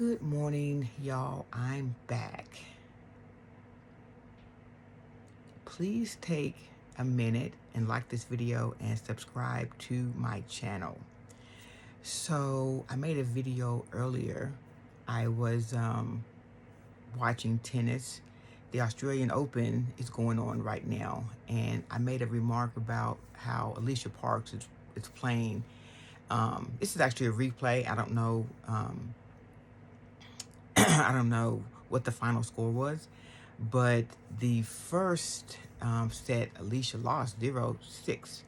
Good morning, y'all. I'm back. Please take a minute and like this video and subscribe to my channel. So I made a video earlier. I was watching tennis. The Australian Open is going on right now, and I made a remark about how Alicia Parks is playing. This is actually a replay. I don't know. I don't know what the final score was, but the first set, Alicia lost 0-6.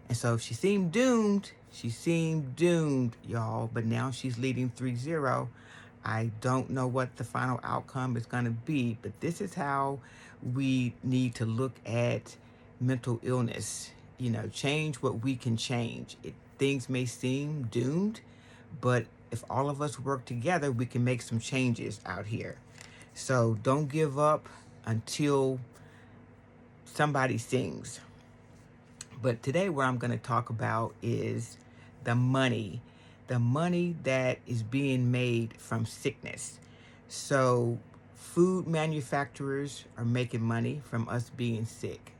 And so she seemed doomed. She seemed doomed, y'all, but now she's leading 3-0. I don't know what the final outcome is going to be, but this is how we need to look at mental illness. You know, change what we can change. Things may seem doomed, but if all of us work together, we can make some changes out here. So don't give up until somebody sings. But today what I'm going to talk about is the money that is being made from sickness. So food manufacturers are making money from us being sick.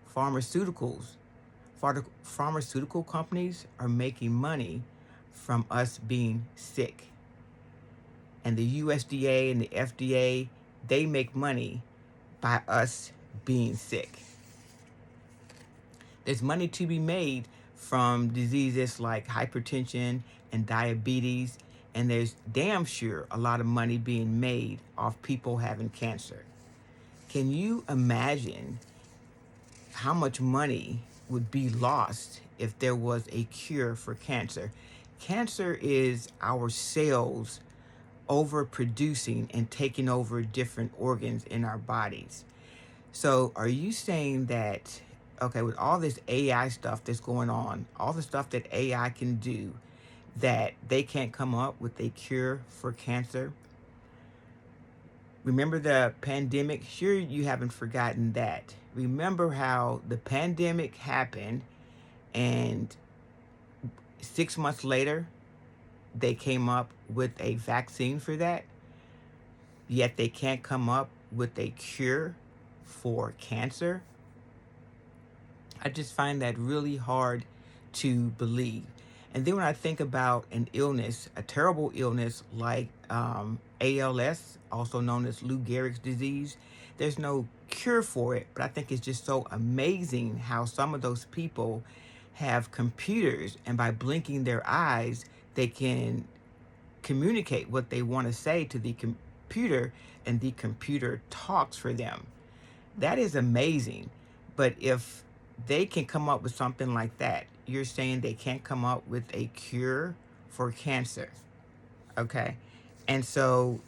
Pharmaceutical companies are making money from us being sick. And the USDA and the FDA, they make money by us being sick. There's money to be made from diseases like hypertension and diabetes, and there's damn sure a lot of money being made off people having cancer. Can you imagine how much money would be lost if there was a cure for cancer? Cancer is our cells overproducing and taking over different organs in our bodies. So are you saying that, okay, with all this AI stuff that's going on, all the stuff that AI can do, that they can't come up with a cure for cancer? Remember the pandemic? Sure, you haven't forgotten that. Remember how the pandemic happened and 6 months later, they came up with a vaccine for that, yet they can't come up with a cure for cancer? I just find that really hard to believe. And then when I think about an illness, a terrible illness like ALS, also known as Lou Gehrig's disease, there's no cure for it, but I think it's just so amazing how some of those people have computers, and by blinking their eyes, they can communicate what they want to say to the computer, and the computer talks for them. That is amazing. But if they can come up with something like that, you're saying they can't come up with a cure for cancer. Okay. And so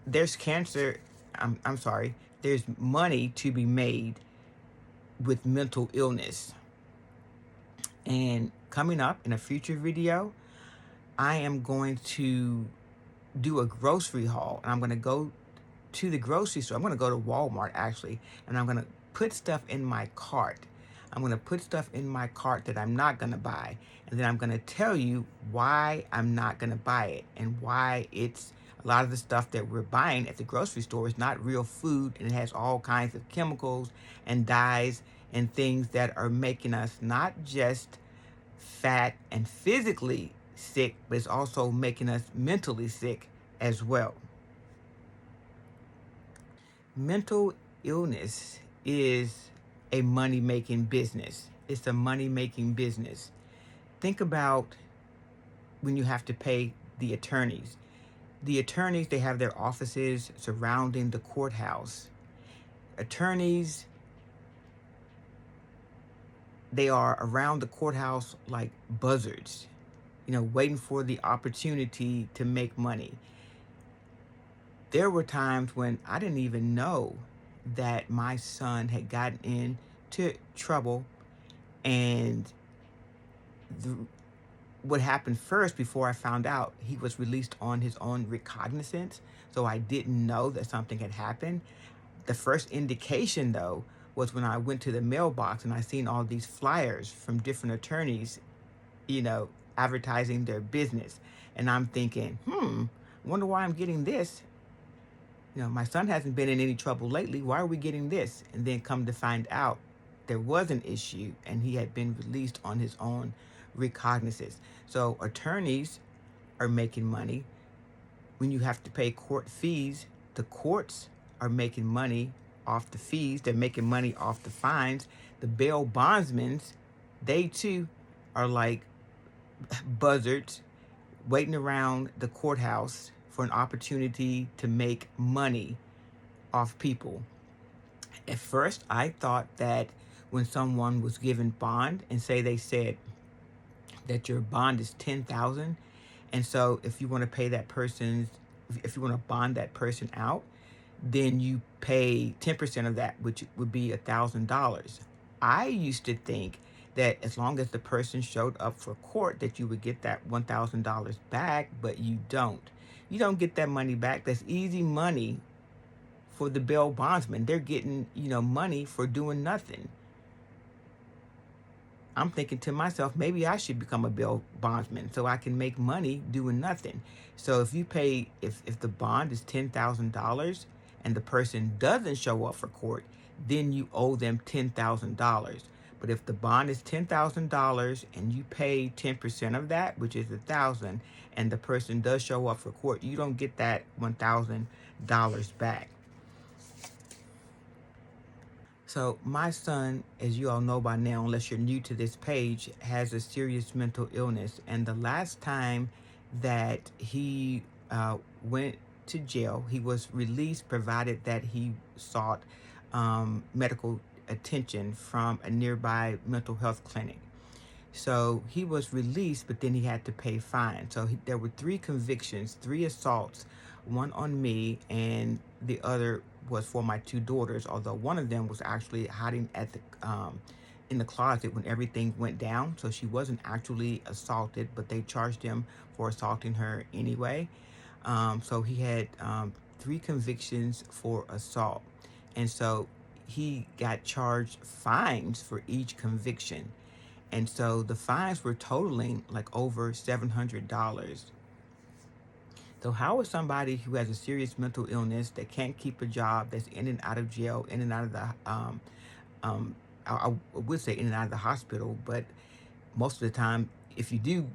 there's cancer, I'm sorry, there's money to be made with mental illness. And coming up in a future video, I am going to do a grocery haul, and I'm going to go to the grocery store. I'm going to go to Walmart actually, and I'm going to put stuff in my cart. I'm going to put stuff in my cart that I'm not going to buy, and then I'm going to tell you why I'm not going to buy it, and why it's a lot of the stuff that we're buying at the grocery store is not real food, and it has all kinds of chemicals and dyes and things that are making us not just fat and physically sick, but it's also making us mentally sick as well. Mental illness is a money-making business. It's a money-making business. Think about when you have to pay the attorneys. The attorneys, they have their offices surrounding the courthouse. Attorneys, they are around the courthouse like buzzards, you know, waiting for the opportunity to make money. There were times when I didn't even know that my son had gotten into trouble, and what happened first, before I found out, he was released on his own recognizance, so I didn't know that something had happened. The first indication, though, was when I went to the mailbox and I seen all these flyers from different attorneys, you know, advertising their business. And I'm thinking, wonder why I'm getting this. My son hasn't been in any trouble lately. Why are we getting this? And then come to find out there was an issue and he had been released on his own recognizance. So attorneys are making money. When you have to pay court fees, the courts are making money off the fees. They're making money off the fines. The bail bondsmen, they too are like buzzards waiting around the courthouse for an opportunity to make money off people. At first, I thought that when someone was given bond and say they said that your bond is 10,000, and so if you want to pay that person's, if you want to bond that person out, then you pay 10% of that, which would be $1,000. I used to think that as long as the person showed up for court, that you would get that $1,000 back, but you don't. You don't get that money back. That's easy money for the bail bondsman. They're getting, money for doing nothing. I'm thinking to myself, maybe I should become a bail bondsman so I can make money doing nothing. So if you pay, if the bond is $10,000 and the person doesn't show up for court, then you owe them $10,000. But if the bond is $10,000 and you pay 10% of that, which is $1,000, and the person does show up for court, you don't get that $1,000 back. So my son, as you all know by now, unless you're new to this page, has a serious mental illness. And the last time that he went to jail, he was released provided that he sought medical attention from a nearby mental health clinic. So he was released, but then he had to pay fine. So there were 3 convictions, 3 assaults, one on me and the other was for my 2 daughters, although one of them was actually hiding at the in the closet when everything went down. So she wasn't actually assaulted, but they charged him for assaulting her anyway. So he had 3 convictions for assault. And so he got charged fines for each conviction. And so the fines were totaling like over $700. So how is somebody who has a serious mental illness, that can't keep a job, that's in and out of jail, in and out of the, I would say in and out of the hospital, but most of the time, if you do,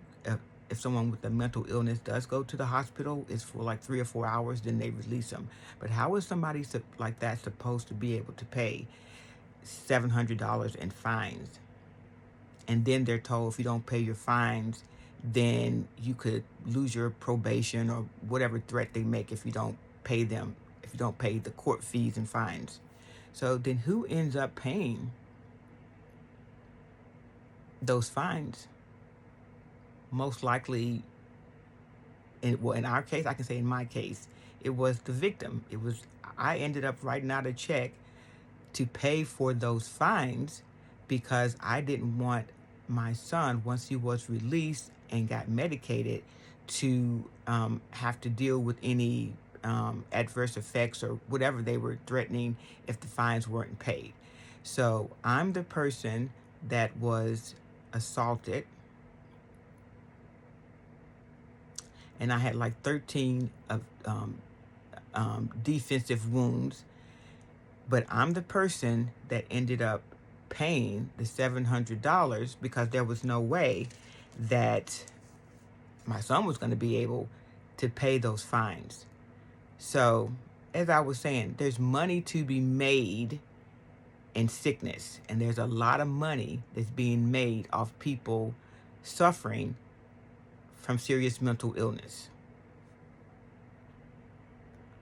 if someone with a mental illness does go to the hospital, it's for like 3 or 4 hours, then they release them. But how is somebody like that supposed to be able to pay $700 in fines? And then they're told if you don't pay your fines, then you could lose your probation or whatever threat they make if you don't pay them, if you don't pay the court fees and fines. So then who ends up paying those fines? Most likely, in our case, I can say in my case, it was the victim. I ended up writing out a check to pay for those fines because I didn't want my son, once he was released and got medicated, to have to deal with any adverse effects or whatever they were threatening if the fines weren't paid. So I'm the person that was assaulted, and I had like 13 of defensive wounds, but I'm the person that ended up paying the $700 because there was no way that my son was going to be able to pay those fines. So as I was saying, there's money to be made in sickness, and there's a lot of money that's being made off people suffering from serious mental illness.